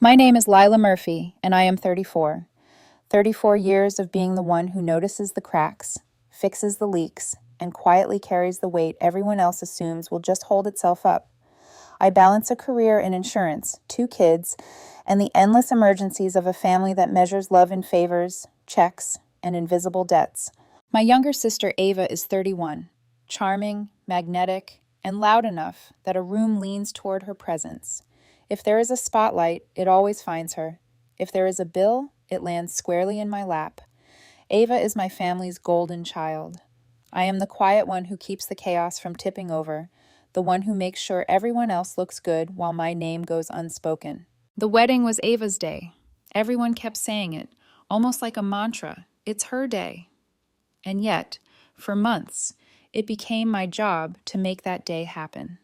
My name is Lila Murphy, and I am 34. 34 years of being the one who notices the cracks, fixes the leaks, and quietly carries the weight everyone else assumes will just hold itself up. I balance a career in insurance, 2 kids, and the endless emergencies of a family that measures love in favors, checks, and invisible debts. My younger sister Ava is 31, charming, magnetic, and loud enough that a room leans toward her presence. If there is a spotlight, it always finds her. If there is a bill, it lands squarely in my lap. Ava is my family's golden child. I am the quiet one who keeps the chaos from tipping over, the one who makes sure everyone else looks good while my name goes unspoken. The wedding was Ava's day. Everyone kept saying it, almost like a mantra. It's her day. And yet, for months, it became my job to make that day happen.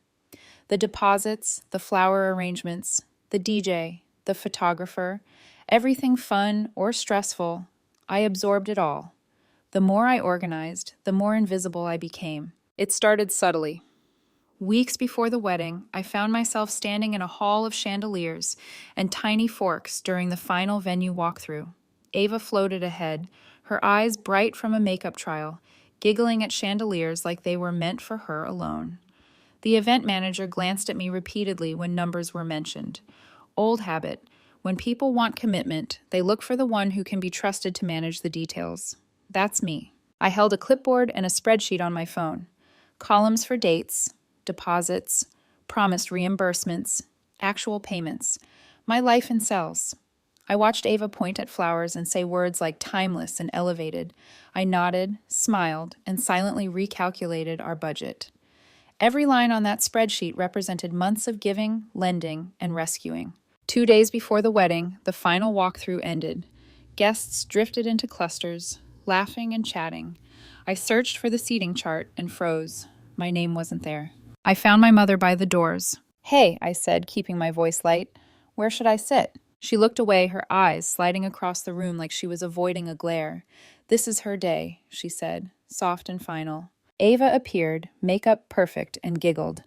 The deposits, the flower arrangements, the DJ, the photographer, everything fun or stressful, I absorbed it all. The more I organized, the more invisible I became. It started subtly. Weeks before the wedding, I found myself standing in a hall of chandeliers and tiny forks during the final venue walkthrough. Ava floated ahead, her eyes bright from a makeup trial, giggling at chandeliers like they were meant for her alone. The event manager glanced at me repeatedly when numbers were mentioned. Old habit. When people want commitment, they look for the one who can be trusted to manage the details. That's me. I held a clipboard and a spreadsheet on my phone. Columns for dates, deposits, promised reimbursements, actual payments. My life in cells. I watched Ava point at flowers and say words like timeless and elevated. I nodded, smiled, and silently recalculated our budget. Every line on that spreadsheet represented months of giving, lending, and rescuing. 2 days before the wedding, the final walkthrough ended. Guests drifted into clusters, laughing and chatting. I searched for the seating chart and froze. My name wasn't there. I found my mother by the doors. "Hey," I said, keeping my voice light. "Where should I sit?" She looked away, her eyes sliding across the room like she was avoiding a glare. "This is her day," she said, soft and final. Ava appeared, makeup perfect, and giggled.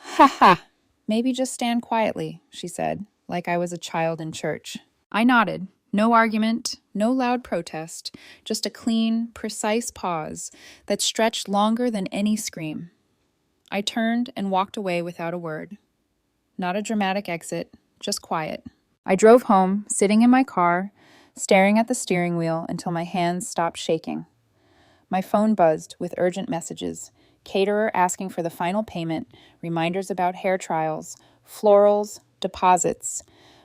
"Ha ha! Maybe just stand quietly," she said, like I was a child in church. I nodded. No argument, no loud protest, just a clean, precise pause that stretched longer than any scream. I turned and walked away without a word. Not a dramatic exit, just quiet. I drove home, sitting in my car, staring at the steering wheel until my hands stopped shaking. My phone buzzed with urgent messages, caterer asking for the final payment, reminders about hair trials, florals, deposits.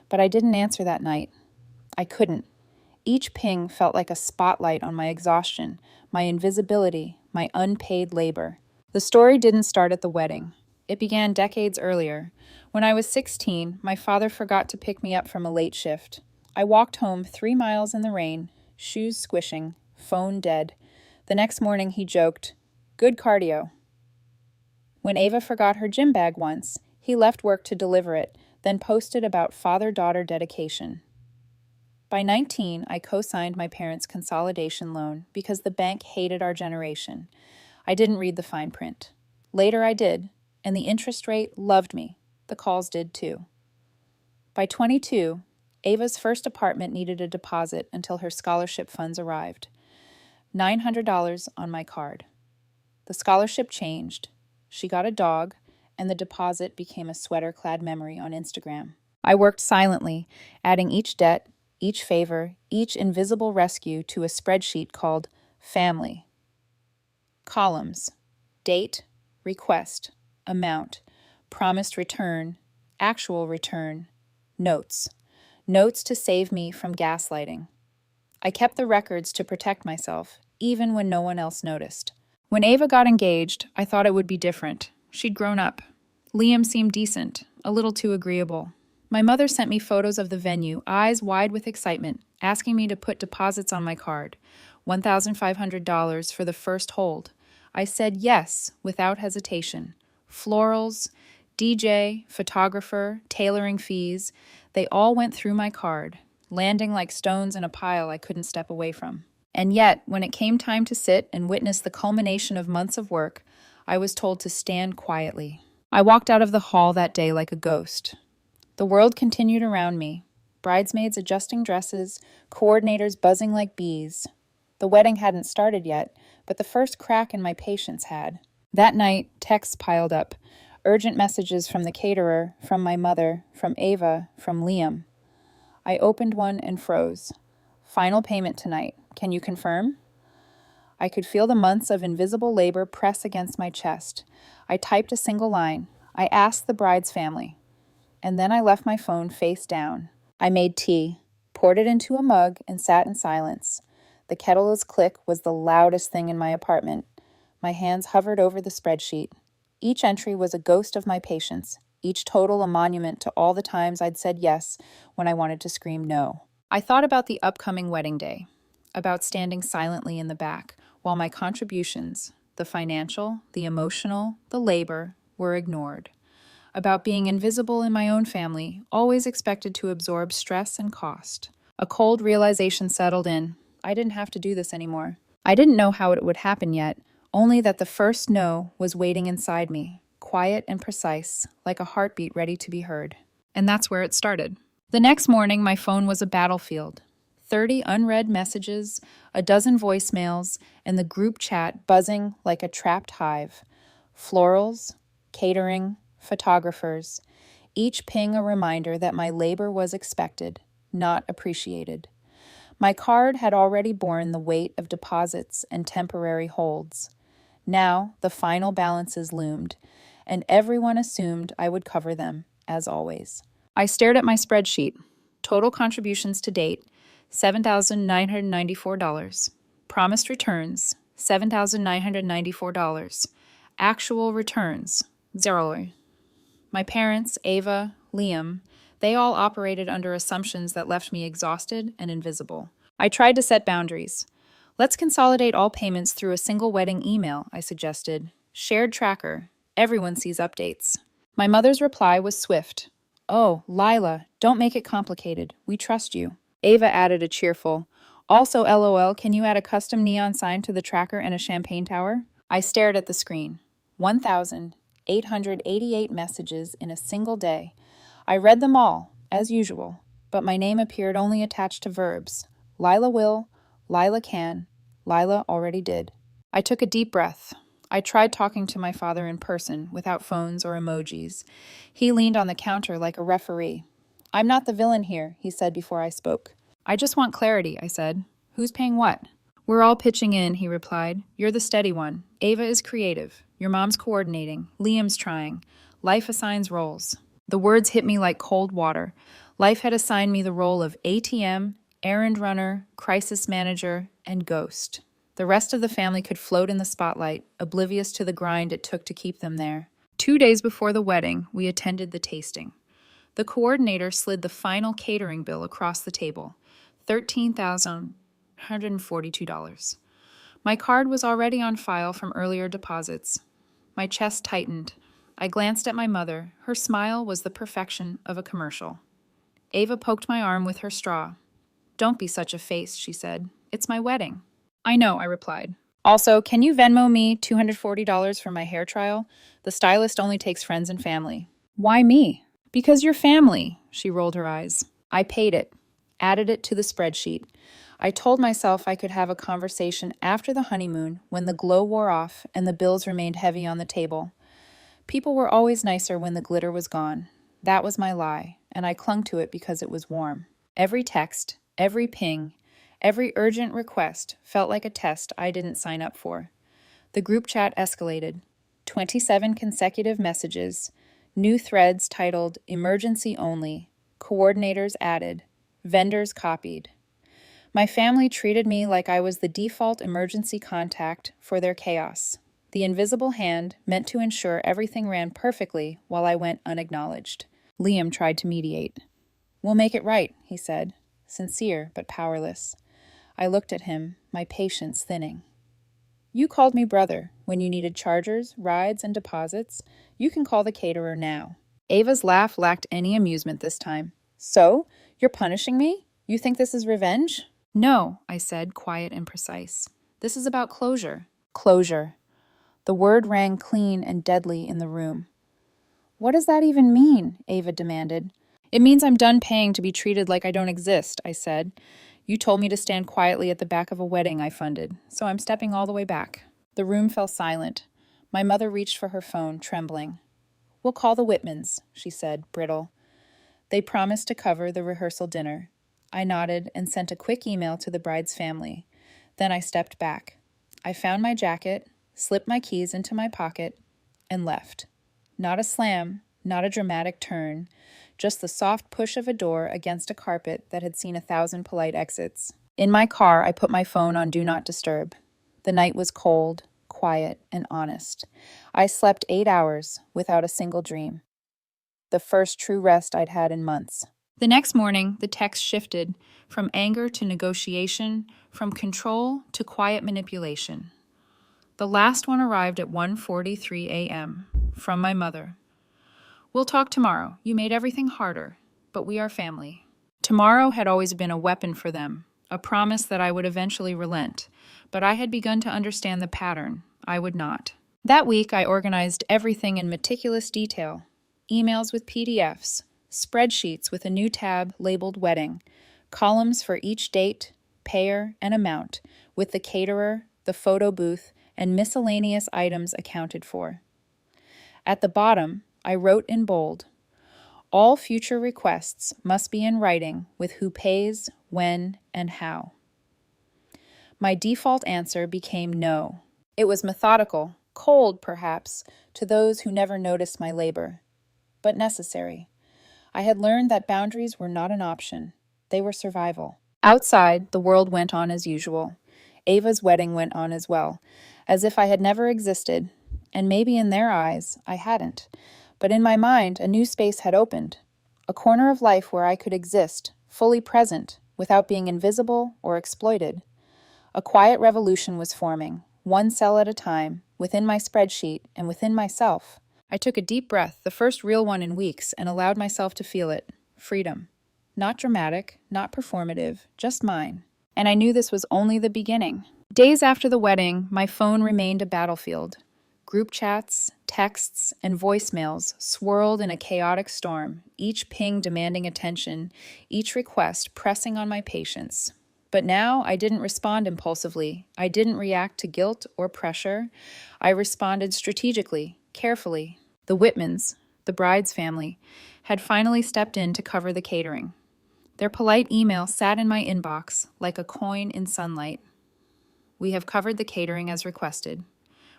But I didn't answer that night. I couldn't. Each ping felt like a spotlight on my exhaustion, my invisibility, my unpaid labor. The story didn't start at the wedding. It began decades earlier. When I was 16, my father forgot to pick me up from a late shift. I walked home 3 miles in the rain, shoes squishing, phone dead. The next morning he joked, "Good cardio." When Ava forgot her gym bag once, he left work to deliver it, then posted about father-daughter dedication. By 19, I co-signed my parents' consolidation loan because the bank hated our generation. I didn't read the fine print. Later I did, and the interest rate loved me. The calls did too. By 22, Ava's first apartment needed a deposit until her scholarship funds arrived. $900 on my card. The scholarship changed. She got a dog, and the deposit became a sweater-clad memory on Instagram. I worked silently, adding each debt, each favor, each invisible rescue to a spreadsheet called Family. Columns: date, request, amount, promised return, actual return, notes. Notes to save me from gaslighting. I kept the records to protect myself, even when no one else noticed. When Ava got engaged, I thought it would be different. She'd grown up. Liam seemed decent, a little too agreeable. My mother sent me photos of the venue, eyes wide with excitement, asking me to put deposits on my card. $1,500 for the first hold. I said yes, without hesitation. Florals, DJ, photographer, tailoring fees, they all went through my card, landing like stones in a pile I couldn't step away from. And yet, when it came time to sit and witness the culmination of months of work, I was told to stand quietly. I walked out of the hall that day like a ghost. The world continued around me. bridesmaids adjusting dresses, coordinators buzzing like bees. The wedding hadn't started yet, but the first crack in my patience had. That night, texts piled up. Urgent messages from the caterer, from my mother, from Ava, from Liam. I opened one and froze. Final payment tonight. Can you confirm? I could feel the months of invisible labor press against my chest. I typed a single line. I asked the bride's family. And then I left my phone face down. I made tea, poured it into a mug, and sat in silence. The kettle's click was the loudest thing in my apartment. My hands hovered over the spreadsheet. Each entry was a ghost of my patience, each total a monument to all the times I'd said yes when I wanted to scream no. I thought about the upcoming wedding day, about standing silently in the back while my contributions, the financial, the emotional, the labor, were ignored. About being invisible in my own family, always expected to absorb stress and cost. A cold realization settled in. I didn't have to do this anymore. I didn't know how it would happen yet, only that the first no was waiting inside me, quiet and precise, like a heartbeat ready to be heard. And that's where it started. The next morning, my phone was a battlefield. 30 unread messages, a dozen voicemails, and the group chat buzzing like a trapped hive. Florals, catering, photographers, each ping a reminder that my labor was expected, not appreciated. My card had already borne the weight of deposits and temporary holds. Now the final balances loomed, and everyone assumed I would cover them, as always. I stared at my spreadsheet. Total contributions to date, $7,994. Promised returns, $7,994. Actual returns, 0. My parents, Ava, Liam, they all operated under assumptions that left me exhausted and invisible. I tried to set boundaries. Let's consolidate all payments through a single wedding email, I suggested. Shared tracker. Everyone sees updates. My mother's reply was swift. Oh, Lila, don't make it complicated. We trust you. Ava added a cheerful, also LOL, can you add a custom neon sign to the tracker and a champagne tower? I stared at the screen. 1,888 messages in a single day. I read them all, as usual, but my name appeared only attached to verbs. Lila will, Lila can, Lila already did. I took a deep breath. I tried talking to my father in person, without phones or emojis. He leaned on the counter like a referee. I'm not the villain here, he said before I spoke. I just want clarity, I said. Who's paying what? We're all pitching in, he replied. You're the steady one. Ava is creative. Your mom's coordinating. Liam's trying. Life assigns roles. The words hit me like cold water. Life had assigned me the role of ATM, errand runner, crisis manager, and ghost. The rest of the family could float in the spotlight, oblivious to the grind it took to keep them there. 2 days before the wedding, we attended the tasting. The coordinator slid the final catering bill across the table, $13,142. My card was already on file from earlier deposits. My chest tightened. I glanced at my mother. Her smile was the perfection of a commercial. Ava poked my arm with her straw. Don't be such a face, she said. It's my wedding. I know, I replied. Also, can you Venmo me $240 for my hair trial? The stylist only takes friends and family. Why me? Because you're family, she rolled her eyes. I paid it, added it to the spreadsheet. I told myself I could have a conversation after the honeymoon when the glow wore off and the bills remained heavy on the table. People were always nicer when the glitter was gone. That was my lie, and I clung to it because it was warm. Every text, every ping, every urgent request felt like a test I didn't sign up for. The group chat escalated. 27 consecutive messages. New threads titled Emergency Only, coordinators added, vendors copied. My family treated me like I was the default emergency contact for their chaos. The invisible hand meant to ensure everything ran perfectly while I went unacknowledged. Liam tried to mediate. We'll make it right, he said, sincere but powerless. I looked at him, my patience thinning. You called me brother when you needed chargers, rides, and deposits. You can call the caterer now. Ava's laugh lacked any amusement this time. So? You're punishing me? You think this is revenge? No, I said, quiet and precise. This is about closure. Closure. The word rang clean and deadly in the room. What does that even mean? Ava demanded. It means I'm done paying to be treated like I don't exist, I said. You told me to stand quietly at the back of a wedding I funded, so I'm stepping all the way back. The room fell silent. My mother reached for her phone, trembling. We'll call the Whitmans, she said, brittle. They promised to cover the rehearsal dinner. I nodded and sent a quick email to the bride's family. Then I stepped back. I found my jacket, slipped my keys into my pocket, and left. Not a slam, not a dramatic turn, just the soft push of a door against a carpet that had seen 1,000 polite exits. In my car, I put my phone on Do Not Disturb. The night was cold, quiet, and honest. I slept 8 hours without a single dream. The first true rest I'd had in months. The next morning, the text shifted from anger to negotiation, from control to quiet manipulation. The last one arrived at 1:43 a.m. from my mother. We'll talk tomorrow. You made everything harder, but we are family. Tomorrow had always been a weapon for them, a promise that I would eventually relent, but I had begun to understand the pattern. I would not. That week, I organized everything in meticulous detail. Emails with PDFs, spreadsheets with a new tab labeled wedding, columns for each date, payer, and amount, with the caterer, the photo booth, and miscellaneous items accounted for. At the bottom, I wrote in bold, all future requests must be in writing with who pays, when, and how. My default answer became no. It was methodical, cold perhaps, to those who never noticed my labor, but necessary. I had learned that boundaries were not an option. They were survival. Outside, the world went on as usual. Ava's wedding went on as well, as if I had never existed, and maybe in their eyes, I hadn't. But in my mind, a new space had opened, a corner of life where I could exist, fully present, without being invisible or exploited. A quiet revolution was forming, one cell at a time, within my spreadsheet and within myself. I took a deep breath, the first real one in weeks, and allowed myself to feel it. Freedom. Not dramatic, not performative, just mine. And I knew this was only the beginning. Days after the wedding, my phone remained a battlefield. Group chats, texts, and voicemails swirled in a chaotic storm, each ping demanding attention, each request pressing on my patience. But now I didn't respond impulsively. I didn't react to guilt or pressure. I responded strategically, carefully. The Whitmans, the bride's family, had finally stepped in to cover the catering. Their polite email sat in my inbox like a coin in sunlight. We have covered the catering as requested.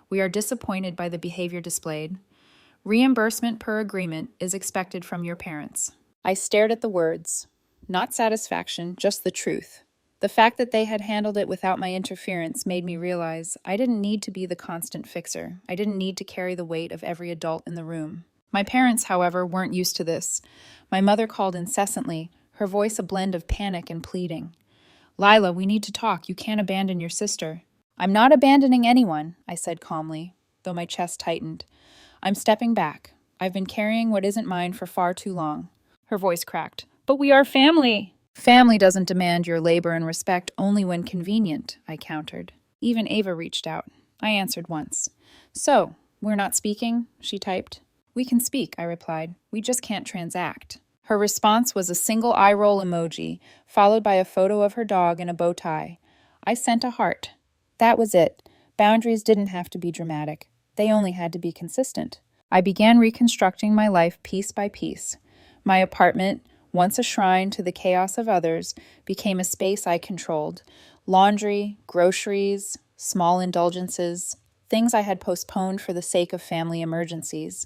We are disappointed by the behavior displayed. Reimbursement per agreement is expected from your parents. I stared at the words. Not satisfaction, just the truth. The fact that they had handled it without my interference made me realize I didn't need to be the constant fixer. I didn't need to carry the weight of every adult in the room. My parents, however, weren't used to this. My mother called incessantly, her voice a blend of panic and pleading. Lila, we need to talk. You can't abandon your sister. I'm not abandoning anyone, I said calmly, though my chest tightened. I'm stepping back. I've been carrying what isn't mine for far too long. Her voice cracked. But we are family. Family doesn't demand your labor and respect only when convenient, I countered. Even Ava reached out. I answered once. So, we're not speaking? She typed. We can speak, I replied. We just can't transact. Her response was a single eye roll emoji, followed by a photo of her dog in a bow tie. I sent a heart. That was it. Boundaries didn't have to be dramatic. They only had to be consistent. I began reconstructing my life piece by piece. My apartment, once a shrine to the chaos of others, became a space I controlled. Laundry, groceries, small indulgences, things I had postponed for the sake of family emergencies.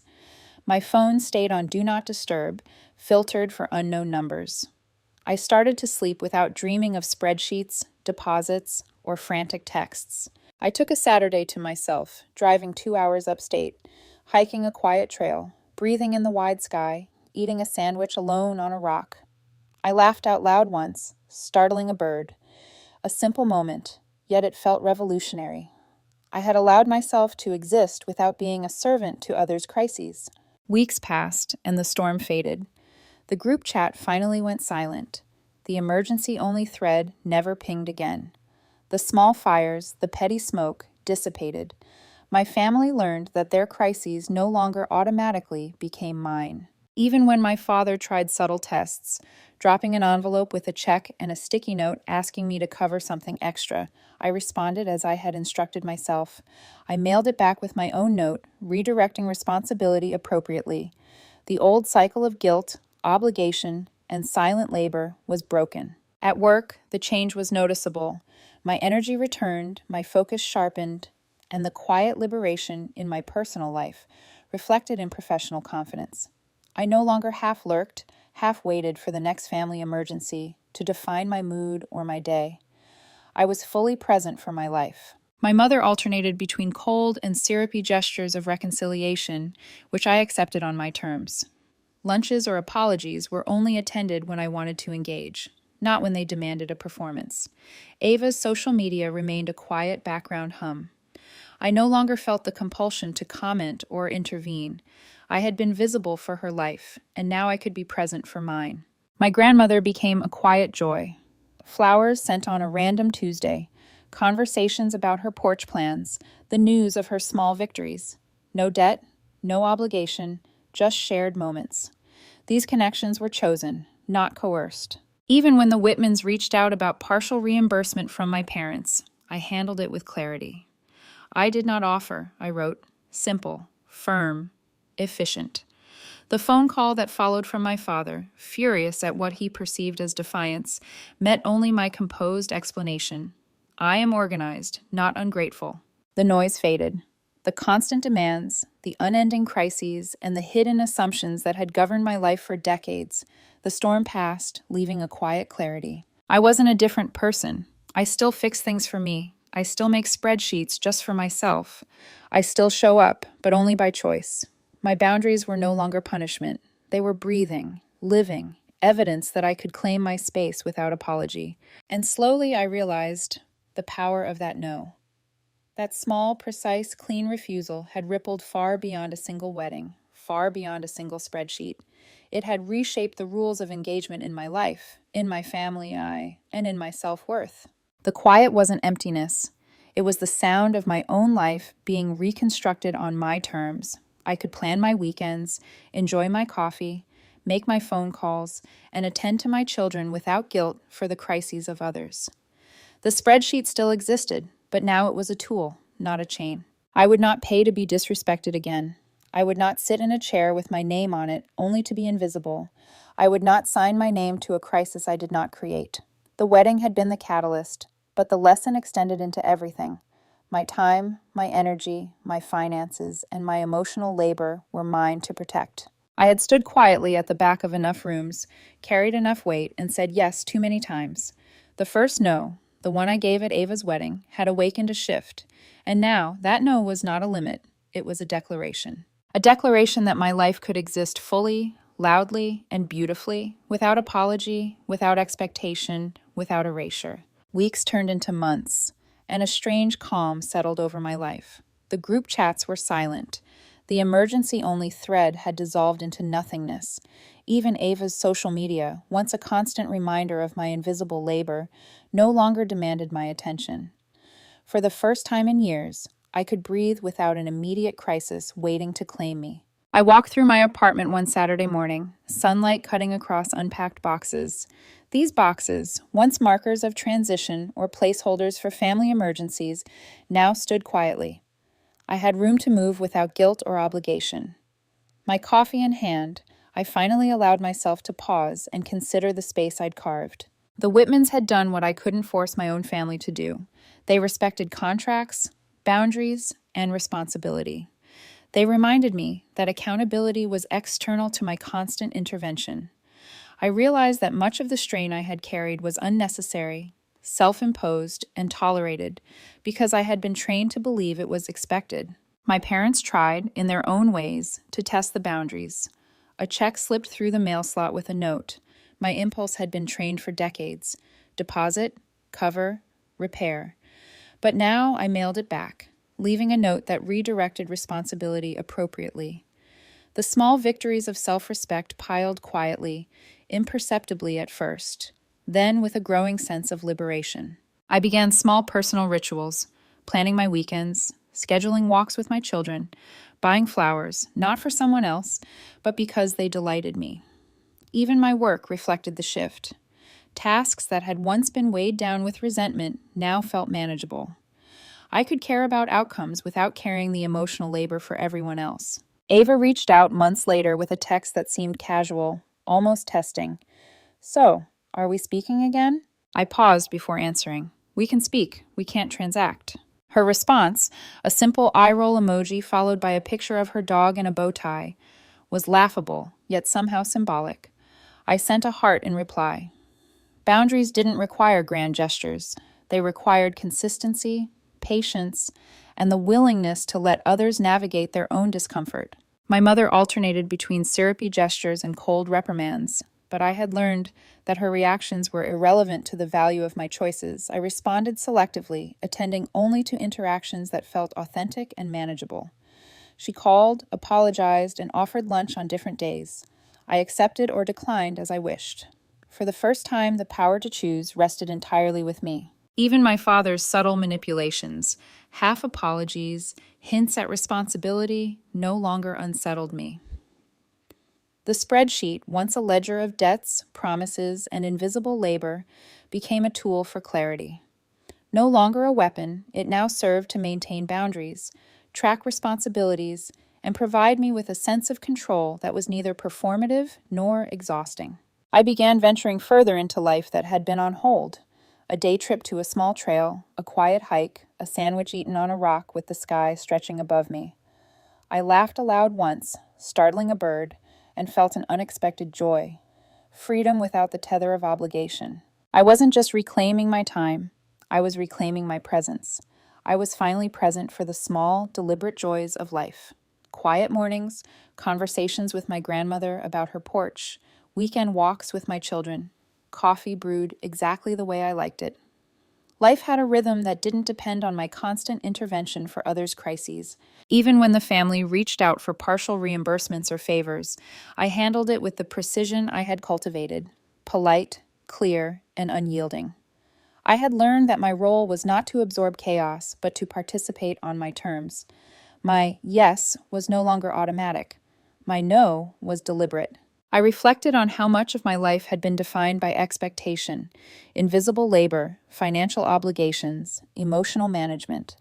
My phone stayed on Do Not Disturb, filtered for unknown numbers. I started to sleep without dreaming of spreadsheets, deposits, or frantic texts. I took a Saturday to myself, driving 2 hours upstate, hiking a quiet trail, breathing in the wide sky, eating a sandwich alone on a rock. I laughed out loud once, startling a bird. A simple moment, yet it felt revolutionary. I had allowed myself to exist without being a servant to others' crises. Weeks passed, and the storm faded. The group chat finally went silent. The emergency-only thread never pinged again. The small fires, the petty smoke, dissipated. My family learned that their crises no longer automatically became mine. Even when my father tried subtle tests, dropping an envelope with a check and a sticky note asking me to cover something extra, I responded as I had instructed myself. I mailed it back with my own note, redirecting responsibility appropriately. The old cycle of guilt, obligation, and silent labor was broken. At work, the change was noticeable. My energy returned, my focus sharpened, and the quiet liberation in my personal life reflected in professional confidence. I no longer half lurked, half waited for the next family emergency to define my mood or my day. I was fully present for my life. My mother alternated between cold and syrupy gestures of reconciliation, which I accepted on my terms. Lunches or apologies were only attended when I wanted to engage, not when they demanded a performance. Ava's social media remained a quiet background hum. I no longer felt the compulsion to comment or intervene. I had been visible for her life, and now I could be present for mine. My grandmother became a quiet joy. Flowers sent on a random Tuesday, conversations about her porch plans, the news of her small victories. No debt, no obligation, just shared moments. These connections were chosen, not coerced. Even when the Whitmans reached out about partial reimbursement from my parents, I handled it with clarity. I did not offer, I wrote. Simple, firm, efficient. The phone call that followed from my father, furious at what he perceived as defiance, met only my composed explanation. I am organized, not ungrateful. The noise faded. The constant demands, the unending crises, and the hidden assumptions that had governed my life for decades. The storm passed, leaving a quiet clarity. I wasn't a different person. I still fix things for me. I still make spreadsheets just for myself. I still show up, but only by choice. My boundaries were no longer punishment. They were breathing, living, evidence that I could claim my space without apology. And slowly I realized the power of that no. That small, precise, clean refusal had rippled far beyond a single wedding, far beyond a single spreadsheet. It had reshaped the rules of engagement in my life, in my family, and in my self-worth. The quiet wasn't emptiness. It was the sound of my own life being reconstructed on my terms. I could plan my weekends, enjoy my coffee, make my phone calls, and attend to my children without guilt for the crises of others. The spreadsheet still existed, but now it was a tool, not a chain. I would not pay to be disrespected again. I would not sit in a chair with my name on it, only to be invisible. I would not sign my name to a crisis I did not create. The wedding had been the catalyst, but the lesson extended into everything. My time, my energy, my finances, and my emotional labor were mine to protect. I had stood quietly at the back of enough rooms, carried enough weight, and said yes too many times. The first no, the one I gave at Ava's wedding, had awakened a shift, and now that no was not a limit, it was a declaration. A declaration that my life could exist fully, loudly, and beautifully, without apology, without expectation, without erasure. Weeks turned into months, and a strange calm settled over my life. The group chats were silent. The emergency-only thread had dissolved into nothingness. Even Ava's social media, once a constant reminder of my invisible labor, no longer demanded my attention. For the first time in years, I could breathe without an immediate crisis waiting to claim me. I walked through my apartment one Saturday morning, sunlight cutting across unpacked boxes. These boxes, once markers of transition or placeholders for family emergencies, now stood quietly. I had room to move without guilt or obligation. My coffee in hand, I finally allowed myself to pause and consider the space I'd carved. The Whitmans had done what I couldn't force my own family to do. They respected contracts, boundaries, and responsibility. They reminded me that accountability was external to my constant intervention. I realized that much of the strain I had carried was unnecessary, self-imposed, and tolerated because I had been trained to believe it was expected. My parents tried, in their own ways, to test the boundaries. A check slipped through the mail slot with a note. My impulse had been trained for decades. Deposit, cover, repair. But now I mailed it back, leaving a note that redirected responsibility appropriately. The small victories of self-respect piled quietly, imperceptibly at first, then with a growing sense of liberation. I began small personal rituals, planning my weekends, scheduling walks with my children, buying flowers, not for someone else, but because they delighted me. Even my work reflected the shift. Tasks that had once been weighed down with resentment now felt manageable. I could care about outcomes without carrying the emotional labor for everyone else. Ava reached out months later with a text that seemed casual, almost testing. "So, are we speaking again?" I paused before answering. "We can speak, we can't transact." Her response, a simple eye roll emoji followed by a picture of her dog in a bow tie, was laughable, yet somehow symbolic. I sent a heart in reply. Boundaries didn't require grand gestures. They required consistency, patience, and the willingness to let others navigate their own discomfort. My mother alternated between syrupy gestures and cold reprimands, but I had learned that her reactions were irrelevant to the value of my choices. I responded selectively, attending only to interactions that felt authentic and manageable. She called, apologized, and offered lunch on different days. I accepted or declined as I wished. For the first time, the power to choose rested entirely with me. Even my father's subtle manipulations, half apologies, hints at responsibility, no longer unsettled me. The spreadsheet, once a ledger of debts, promises, and invisible labor, became a tool for clarity. No longer a weapon, it now served to maintain boundaries, track responsibilities, and provide me with a sense of control that was neither performative nor exhausting. I began venturing further into life that had been on hold. A day trip to a small trail, a quiet hike, a sandwich eaten on a rock with the sky stretching above me. I laughed aloud once, startling a bird, and felt an unexpected joy. Freedom without the tether of obligation. I wasn't just reclaiming my time, I was reclaiming my presence. I was finally present for the small, deliberate joys of life. Quiet mornings, conversations with my grandmother about her porch, weekend walks with my children, coffee brewed exactly the way I liked it. Life had a rhythm that didn't depend on my constant intervention for others' crises. Even when the family reached out for partial reimbursements or favors, I handled it with the precision I had cultivated, polite, clear, and unyielding. I had learned that my role was not to absorb chaos, but to participate on my terms. My yes was no longer automatic. My no was deliberate. I reflected on how much of my life had been defined by expectation, invisible labor, financial obligations, emotional management.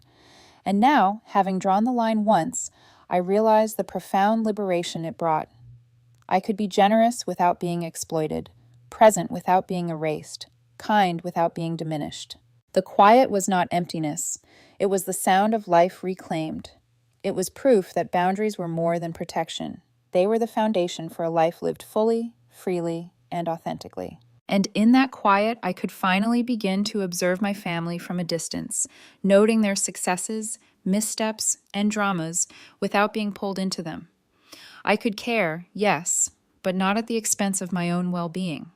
And now, having drawn the line once, I realized the profound liberation it brought. I could be generous without being exploited, present without being erased, kind without being diminished. The quiet was not emptiness. It was the sound of life reclaimed. It was proof that boundaries were more than protection. They were the foundation for a life lived fully, freely, and authentically. And in that quiet, I could finally begin to observe my family from a distance, noting their successes, missteps, and dramas without being pulled into them. I could care, yes, but not at the expense of my own well-being.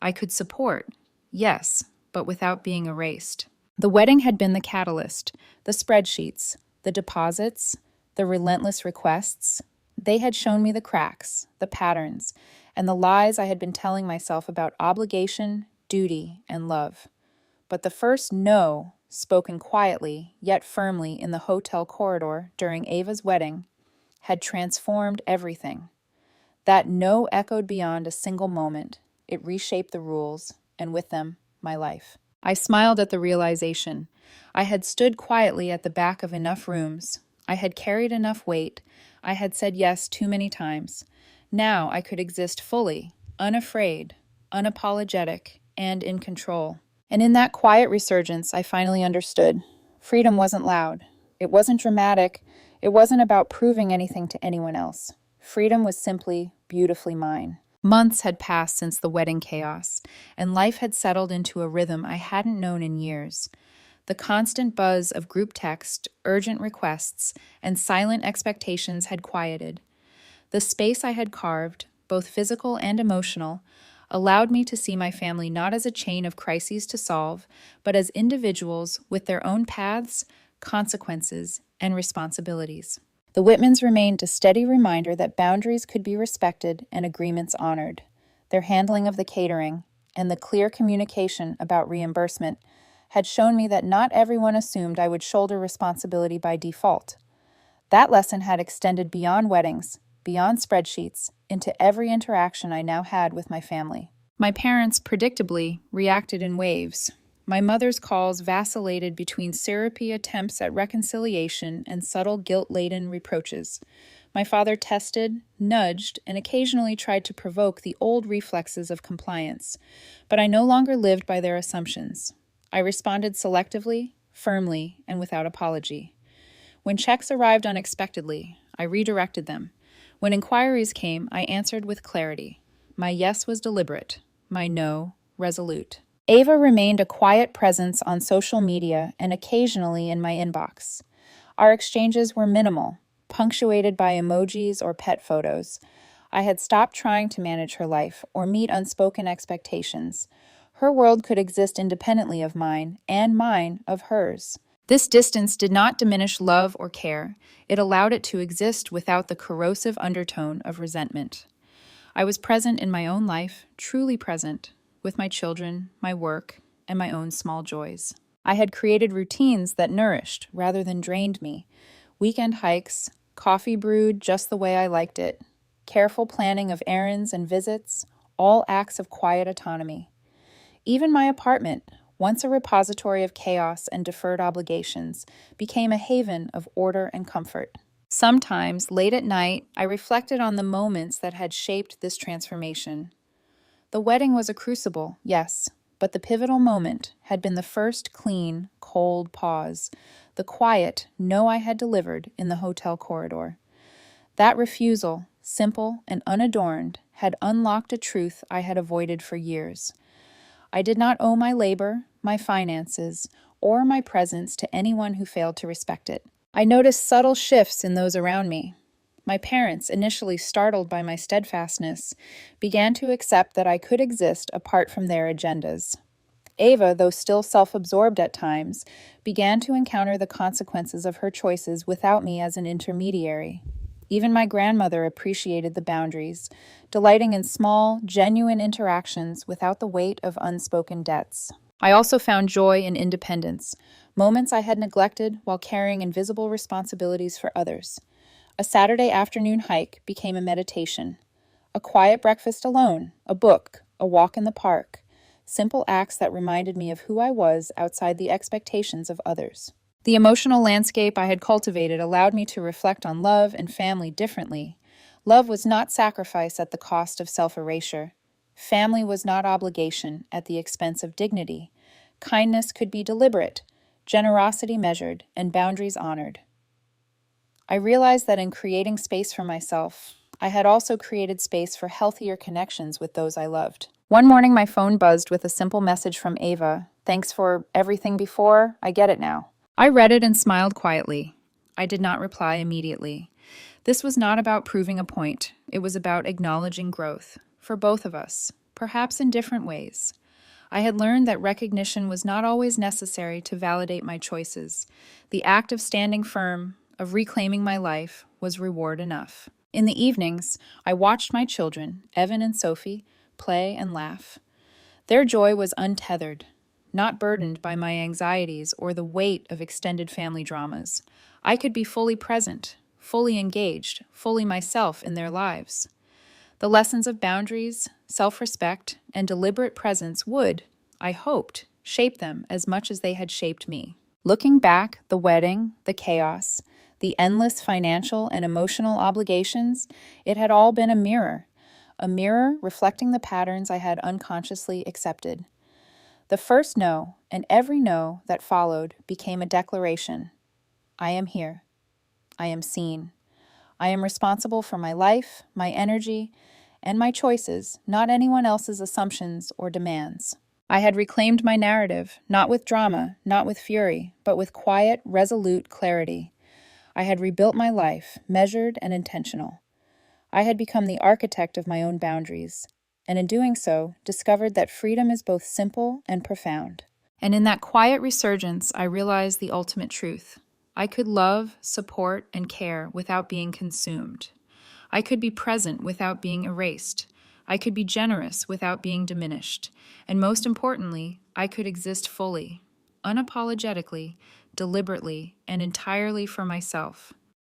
I could support, yes, but without being erased. The wedding had been the catalyst, the spreadsheets, the deposits, the relentless requests. They had shown me the cracks, the patterns, and the lies I had been telling myself about obligation, duty, and love. But the first no, spoken quietly yet firmly in the hotel corridor during Ava's wedding, had transformed everything. That no echoed beyond a single moment. It reshaped the rules, and with them, my life. I smiled at the realization. I had stood quietly at the back of enough rooms. I had carried enough weight. I had said yes too many times. Now I could exist fully, unafraid, unapologetic, and in control. And in that quiet resurgence, I finally understood. Freedom wasn't loud. It wasn't dramatic. It wasn't about proving anything to anyone else. Freedom was simply beautifully mine. Months had passed since the wedding chaos, and life had settled into a rhythm I hadn't known in years. The constant buzz of group text, urgent requests, and silent expectations had quieted. The space I had carved, both physical and emotional, allowed me to see my family not as a chain of crises to solve, but as individuals with their own paths, consequences, and responsibilities. The Whitmans remained a steady reminder that boundaries could be respected and agreements honored. Their handling of the catering and the clear communication about reimbursement had shown me that not everyone assumed I would shoulder responsibility by default. That lesson had extended beyond weddings, beyond spreadsheets, into every interaction I now had with my family. My parents, predictably, reacted in waves. My mother's calls vacillated between syrupy attempts at reconciliation and subtle guilt-laden reproaches. My father tested, nudged, and occasionally tried to provoke the old reflexes of compliance, but I no longer lived by their assumptions. I responded selectively, firmly, and without apology. When checks arrived unexpectedly, I redirected them. When inquiries came, I answered with clarity. My yes was deliberate, my no resolute. Ava remained a quiet presence on social media and occasionally in my inbox. Our exchanges were minimal, punctuated by emojis or pet photos. I had stopped trying to manage her life or meet unspoken expectations. Her world could exist independently of mine, and mine of hers. This distance did not diminish love or care. It allowed it to exist without the corrosive undertone of resentment. I was present in my own life, truly present, with my children, my work, and my own small joys. I had created routines that nourished rather than drained me. Weekend hikes, coffee brewed just the way I liked it, careful planning of errands and visits, all acts of quiet autonomy. Even my apartment, once a repository of chaos and deferred obligations, became a haven of order and comfort. Sometimes, late at night, I reflected on the moments that had shaped this transformation. The wedding was a crucible, yes, but the pivotal moment had been the first clean, cold pause, the quiet no I had delivered in the hotel corridor. That refusal, simple and unadorned, had unlocked a truth I had avoided for years. I did not owe my labor, my finances, or my presence to anyone who failed to respect it. I noticed subtle shifts in those around me. My parents, initially startled by my steadfastness, began to accept that I could exist apart from their agendas. Ava, though still self-absorbed at times, began to encounter the consequences of her choices without me as an intermediary. Even my grandmother appreciated the boundaries, delighting in small, genuine interactions without the weight of unspoken debts. I also found joy in independence, moments I had neglected while carrying invisible responsibilities for others. A Saturday afternoon hike became a meditation. A quiet breakfast alone, a book, a walk in the park. Simple acts that reminded me of who I was outside the expectations of others. The emotional landscape I had cultivated allowed me to reflect on love and family differently. Love was not sacrifice at the cost of self-erasure. Family was not obligation at the expense of dignity. Kindness could be deliberate, generosity measured, and boundaries honored. I realized that in creating space for myself, I had also created space for healthier connections with those I loved. One morning, my phone buzzed with a simple message from Ava. Thanks for everything before, I get it now. I read it and smiled quietly. I did not reply immediately. This was not about proving a point. It was about acknowledging growth, for both of us, perhaps in different ways. I had learned that recognition was not always necessary to validate my choices. The act of standing firm, of reclaiming my life, was reward enough. In the evenings, I watched my children, Evan and Sophie, play and laugh. Their joy was untethered, not burdened by my anxieties or the weight of extended family dramas. I could be fully present, fully engaged, fully myself in their lives. The lessons of boundaries, self-respect, and deliberate presence would, I hoped, shape them as much as they had shaped me. Looking back, the wedding, the chaos, the endless financial and emotional obligations, it had all been a mirror reflecting the patterns I had unconsciously accepted. The first no, and every no that followed, became a declaration. I am here. I am seen. I am responsible for my life, my energy, and my choices, not anyone else's assumptions or demands. I had reclaimed my narrative, not with drama, not with fury, but with quiet, resolute clarity. I had rebuilt my life, measured and intentional. I had become the architect of my own boundaries, and in doing so, discovered that freedom is both simple and profound. And in that quiet resurgence, I realized the ultimate truth. I could love, support, and care without being consumed. I could be present without being erased. I could be generous without being diminished. And most importantly, I could exist fully, unapologetically, deliberately, and entirely for myself.